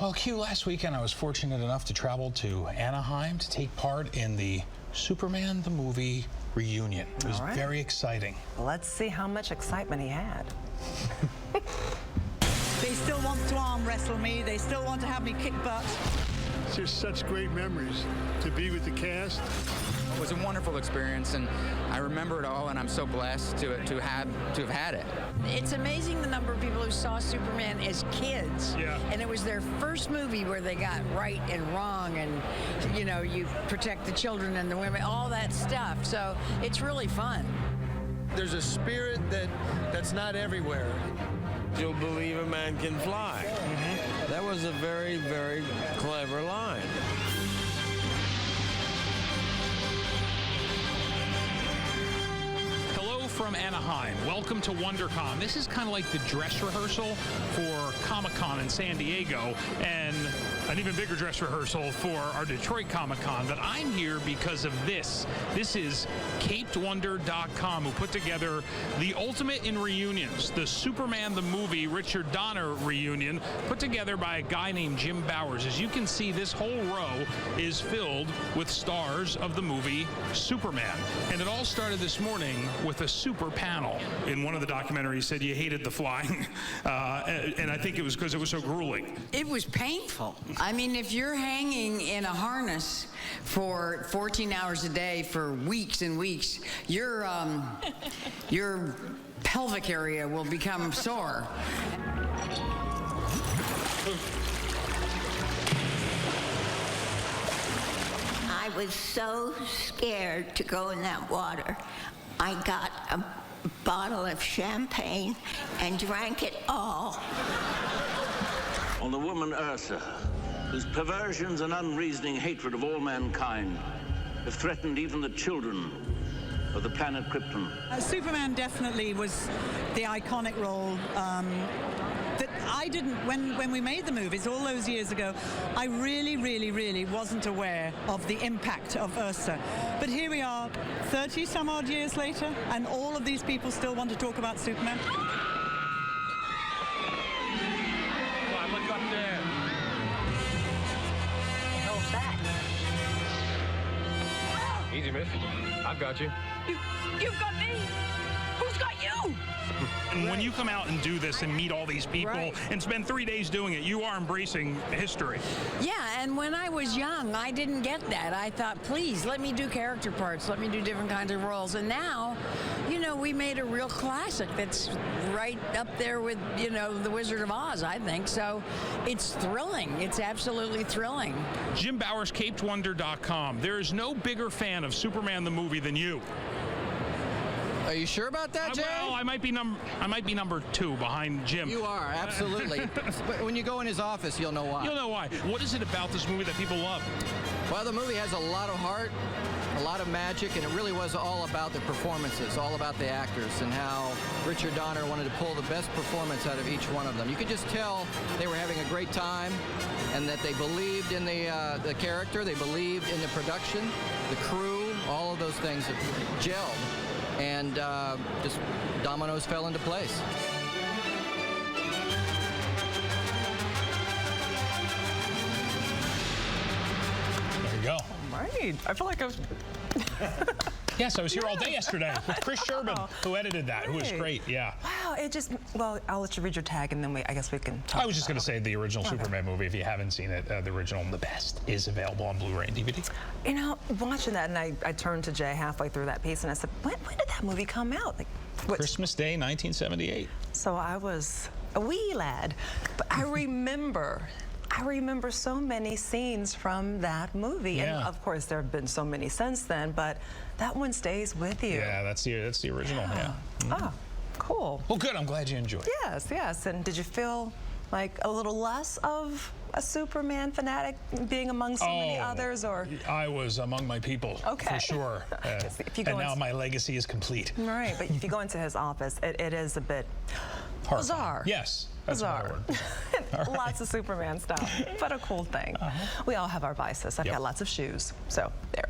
Well, Q, last weekend I was fortunate enough to travel to Anaheim to take part in the Superman the Movie reunion. It was very exciting. Let's see how much excitement he had. They still want to arm wrestle me. They still want to have me kick butt. It's just such great memories to be with the cast. It was a wonderful experience, and I remember it all, and I'm so blessed to have had it. It's amazing the number of people who saw Superman as kids. Yeah. And it was their first movie where they got right and wrong, and, you know, you protect the children and the women, all that stuff. So it's really fun. There's a spirit that's not everywhere. You'll believe a man can fly. That was a very, very clever line. From Anaheim. Welcome to WonderCon. This is kind of like the dress rehearsal for Comic-Con in San Diego, and an even bigger dress rehearsal for our Detroit Comic-Con. But I'm here because of this. This is CapedWonder.com, who put together the ultimate in reunions, the Superman the Movie Richard Donner reunion, put together by a guy named Jim Bowers. As you can see, this whole row is filled with stars of the movie Superman. And it all started this morning with a super panel. In one of the documentaries, said you hated the flying, and I think it was because it was so grueling. It was painful. I mean, if you're hanging in a harness for 14 hours a day for weeks and weeks, your pelvic area will become sore. I was so scared to go in that water. I got a bottle of champagne and drank it all. On the woman Ursa, whose perversions and unreasoning hatred of all mankind have threatened even the children of the planet Krypton. Superman definitely was the iconic role that I didn't, when we made the movies all those years ago, I really wasn't aware of the impact of Ursa. But here we are, 30 some odd years later, and all of these people still want to talk about Superman. Look up there. How's that? Easy, miss. I've got you. You've got me. Who's got you? And when you come out and do this and meet all these people and spend 3 days doing it, you are embracing history. Yeah, and when I was young, I didn't get that. I thought, please, let me do character parts. Let me do different kinds of roles. And now, you know, we made a real classic that's right up there with, you know, The Wizard of Oz, I think. So it's thrilling. It's absolutely thrilling. Jim Bowers, CapedWonder.com. There is no bigger fan of Superman the movie than you. Are you sure about that, Jay? Well, I might be number 2 behind Jim. You are, absolutely. But when you go in his office, you'll know why. You'll know why. What is it about this movie that people love? Well, the movie has a lot of heart, a lot of magic, and it really was all about the performances, all about the actors, and how Richard Donner wanted to pull the best performance out of each one of them. You could just tell they were having a great time, and that they believed in the character, they believed in the production, the crew, all of those things that gelled. And just dominoes fell into place. There you go. All right. I feel like I was... Yes, I was here all day yesterday with Chris Sherman, who edited that, who was great, yeah. Wow, it just... Well, I'll let you read your tag, and then I guess we can talk. I was just going to say the original Superman movie, if you haven't seen it, the original, The Best, is available on Blu-ray and DVD. You know, watching that, and I turned to Jay halfway through that piece, and I said, when did that movie come out? Like, Christmas Day, 1978. So I was a wee lad, but I remember so many scenes from that movie. Yeah. And of course, there have been so many since then, but that one stays with you. Yeah, that's the original, yeah. Oh, cool. Well, good, I'm glad you enjoyed it. Yes. And did you feel like a little less of a Superman fanatic being among so many others, or? I was among my people, for sure. And now my legacy is complete. Right, but if you go into his office, it is a bit bizarre. Yes, that's bizarre. Lots of Superman stuff, but a cool thing. We all have our vices. I've got lots of shoes, so there.